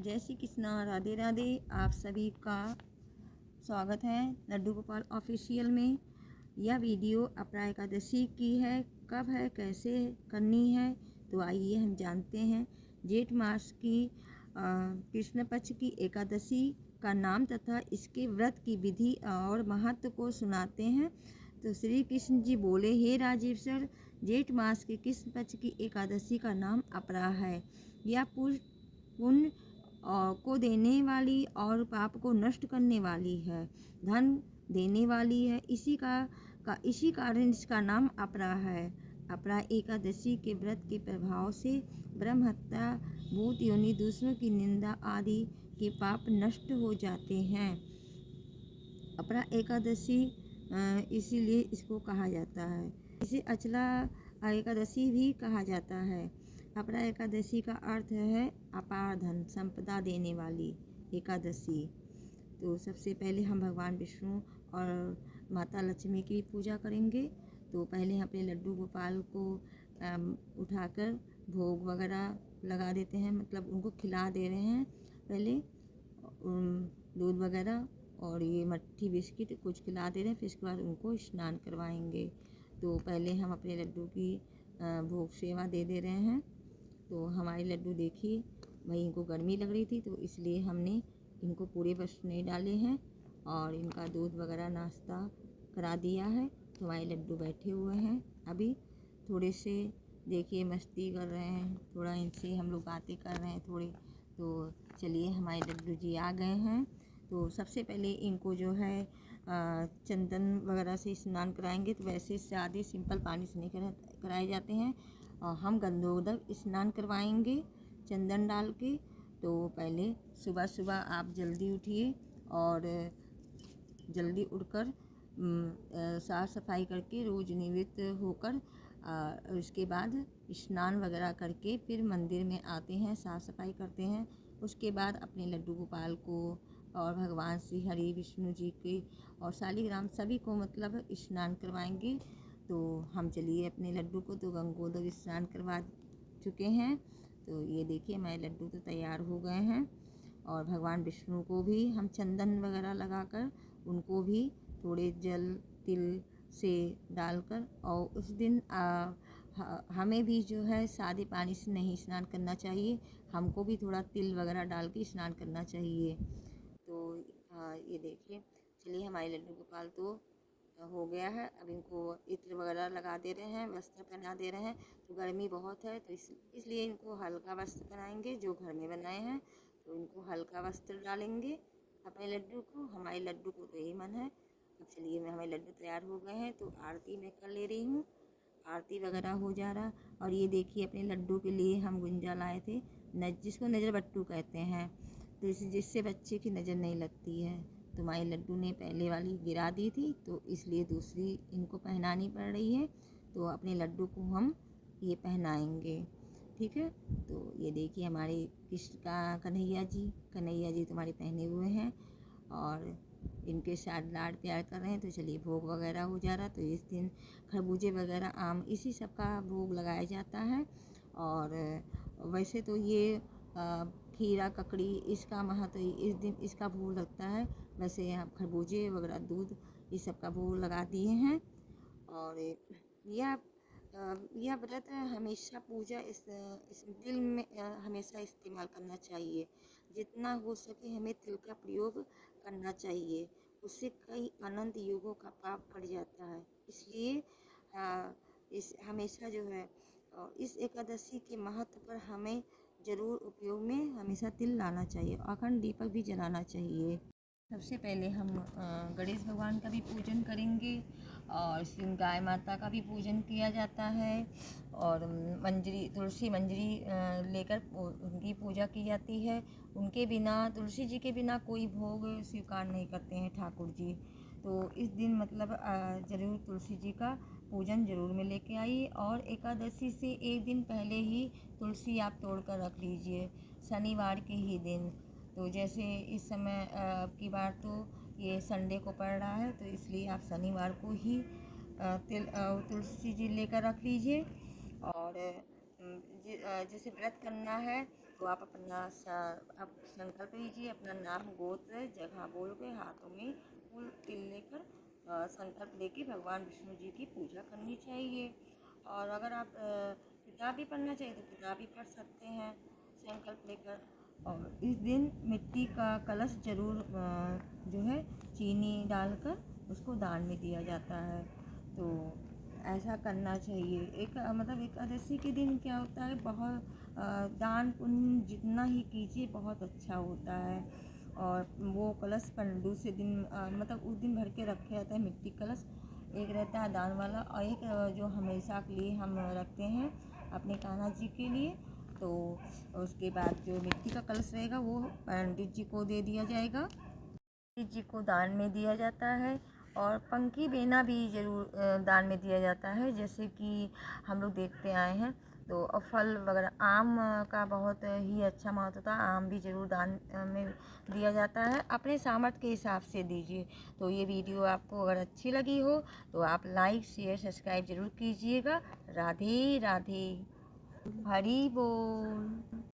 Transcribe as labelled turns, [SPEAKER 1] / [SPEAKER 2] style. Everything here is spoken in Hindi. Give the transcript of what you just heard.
[SPEAKER 1] जय श्री कृष्णा, राधे राधे। आप सभी का स्वागत है लड्डू गोपाल ऑफिशियल में। यह वीडियो अपरा एकादशी की है। कब है, कैसे करनी है, तो आइए हम जानते हैं। जेठ मास की कृष्ण पक्ष की एकादशी का नाम तथा इसके व्रत की विधि और महत्व को सुनाते हैं। तो श्री कृष्ण जी बोले, हे राजीव सर, जेठ मास के कृष्ण पक्ष की एकादशी का नाम अपरा है। यह पुण्य को देने वाली और पाप को नष्ट करने वाली है, धन देने वाली है। इसी कारण इसका नाम अपरा है। अपरा एकादशी के व्रत के प्रभाव से ब्रह्म हत्या, भूत योनि, दूसरों की निंदा आदि के पाप नष्ट हो जाते हैं। अपरा एकादशी इसीलिए इसको कहा जाता है। इसे अचला एकादशी भी कहा जाता है। अपरा एकादशी का अर्थ है अपार धन संपदा देने वाली एकादशी। तो सबसे पहले हम भगवान विष्णु और माता लक्ष्मी की पूजा करेंगे। तो पहले हम अपने लड्डू गोपाल को उठाकर भोग वगैरह लगा देते हैं, मतलब उनको खिला दे रहे हैं। पहले दूध वगैरह और ये मट्ठी बिस्किट कुछ खिला दे रहे हैं, फिर इसके बाद उनको स्नान करवाएंगे। तो पहले हम अपने लड्डू की भोग सेवा दे रहे हैं। तो हमारे लड्डू देखिए भाई, इनको गर्मी लग रही थी तो इसलिए हमने इनको पूरे वस्त्र नहीं डाले हैं और इनका दूध वगैरह नाश्ता करा दिया है। तो हमारे लड्डू बैठे हुए हैं, अभी थोड़े से देखिए मस्ती कर रहे हैं, थोड़ा इनसे हम लोग बातें कर रहे हैं थोड़ी। तो चलिए, हमारे लड्डू जी आ गए हैं। तो सबसे पहले इनको जो है चंदन वगैरह से स्नान कराएंगे। तो वैसे सादे सिंपल पानी से नहीं कराए जाते हैं, और हम गंधोदक स्नान करवाएंगे चंदन डाल के। तो पहले सुबह सुबह आप जल्दी उठिए और जल्दी उठकर साफ़ सफाई करके रोज़ निवृत्त होकर उसके बाद स्नान वगैरह करके फिर मंदिर में आते हैं, साफ़ सफाई करते हैं। उसके बाद अपने लड्डू गोपाल को और भगवान श्री हरि विष्णु जी के और शालिग्राम सभी को मतलब स्नान करवाएंगे। तो हम चलिए अपने लड्डू को तो गंगोदक स्नान करवा चुके हैं। तो ये देखिए हमारे लड्डू तो तैयार हो गए हैं। और भगवान विष्णु को भी हम चंदन वगैरह लगाकर उनको भी थोड़े जल तिल से डालकर, और उस दिन हमें भी जो है सादे पानी से नहीं स्नान करना चाहिए, हमको भी थोड़ा तिल वगैरह डाल के स्नान करना चाहिए। तो ये देखिए, चलिए हमारे लड्डू गोपाल तो हो गया है। अब इनको इत्र वगैरह लगा दे रहे हैं, वस्त्र पहना दे रहे हैं। तो गर्मी बहुत है तो इसलिए इनको हल्का वस्त्र पहनाएंगे जो घर में बनाए हैं। तो इनको हल्का वस्त्र डालेंगे अपने लड्डू को। हमारे लड्डू को तो यही मन है। अब चलिए, हमारे लड्डू तैयार हो गए हैं तो आरती मैं कर ले रही हूँ। आरती वगैरह हो जा रहा। और ये देखिए अपने लड्डू के लिए हम गुंजा लाए थे, जिसको नज़र बट्टू कहते हैं। तो जिससे बच्चे की नज़र नहीं लगती है। तो हमारे लड्डू ने पहले वाली गिरा दी थी तो इसलिए दूसरी इनको पहनानी पड़ रही है। तो अपने लड्डू को हम ये पहनाएंगे, ठीक है। तो ये देखिए हमारे कृष्ण का कन्हैया जी तुम्हारे पहने हुए हैं और इनके साथ लाड प्यार कर रहे हैं। तो चलिए, भोग वगैरह हो जा रहा। तो इस दिन खरबूजे वगैरह, आम, इसी सब का भोग लगाया जाता है। और वैसे तो ये खीरा ककड़ी इसका महत्व, इस दिन इसका भोग लगता है। वैसे हम खरबूजे वगैरह, दूध, इस सब का भोग लगा दिए हैं। और यह व्रत हमेशा पूजा इस दिल में हमेशा इस्तेमाल करना चाहिए। जितना हो सके हमें तिल का प्रयोग करना चाहिए, उससे कई अनंत युगों का पाप कट जाता है। इसलिए इस हमेशा जो है इस एकादशी के महत्व पर हमें ज़रूर उपयोग में हमेशा तिल लाना चाहिए। अखंड दीपक भी जलाना चाहिए। सबसे पहले हम गणेश भगवान का भी पूजन करेंगे और गाय माता का भी पूजन किया जाता है। और मंजरी, तुलसी मंजरी लेकर उनकी पूजा की जाती है। उनके बिना, तुलसी जी के बिना कोई भोग स्वीकार नहीं करते हैं ठाकुर जी। तो इस दिन मतलब ज़रूर तुलसी जी का पूजन ज़रूर में लेके आइए। और एकादशी से एक दिन पहले ही तुलसी आप तोड़ कर रख लीजिए, शनिवार के ही दिन। तो जैसे इस समय की बार तो ये संडे को पड़ रहा है, तो इसलिए आप शनिवार को ही तुलसी जी लेकर रख लीजिए। और जैसे व्रत करना है तो आप आप संकल्प लीजिए, अपना नाम गोत्र जगह बोल के हाथों में फूल तिल लेकर संकल्प लेके भगवान विष्णु जी की पूजा करनी चाहिए। और अगर आप किताब भी पढ़ना चाहिए तो किताब भी पढ़ सकते हैं संकल्प लेकर। और इस दिन मिट्टी का कलश जरूर जो है चीनी डालकर उसको दान में दिया जाता है। तो ऐसा करना चाहिए। एक मतलब एकादशी के दिन क्या होता है, बहुत दान पुण्य जितना ही कीजिए बहुत अच्छा होता है। और वो कलश पर दूसरे दिन मतलब उस दिन भर के रखे जाता है मिट्टी कलश। एक रहता है दान वाला और एक जो हमेशा के लिए हम रखते हैं अपने कान्हा जी के लिए। तो उसके बाद जो मिट्टी का कलश रहेगा वो पंडित जी को दे दिया जाएगा, पंडित जी को दान में दिया जाता है। और पंखी बेना भी ज़रूर दान में दिया जाता है, जैसे कि हम लोग देखते आए हैं। तो और फल वगैरह आम का बहुत ही अच्छा महत्व होता है, आम भी ज़रूर दान में दिया जाता है। अपने सामर्थ्य के हिसाब से दीजिए। तो ये वीडियो आपको अगर अच्छी लगी हो तो आप लाइक शेयर सब्सक्राइब ज़रूर कीजिएगा। राधे राधे, हरि बोल।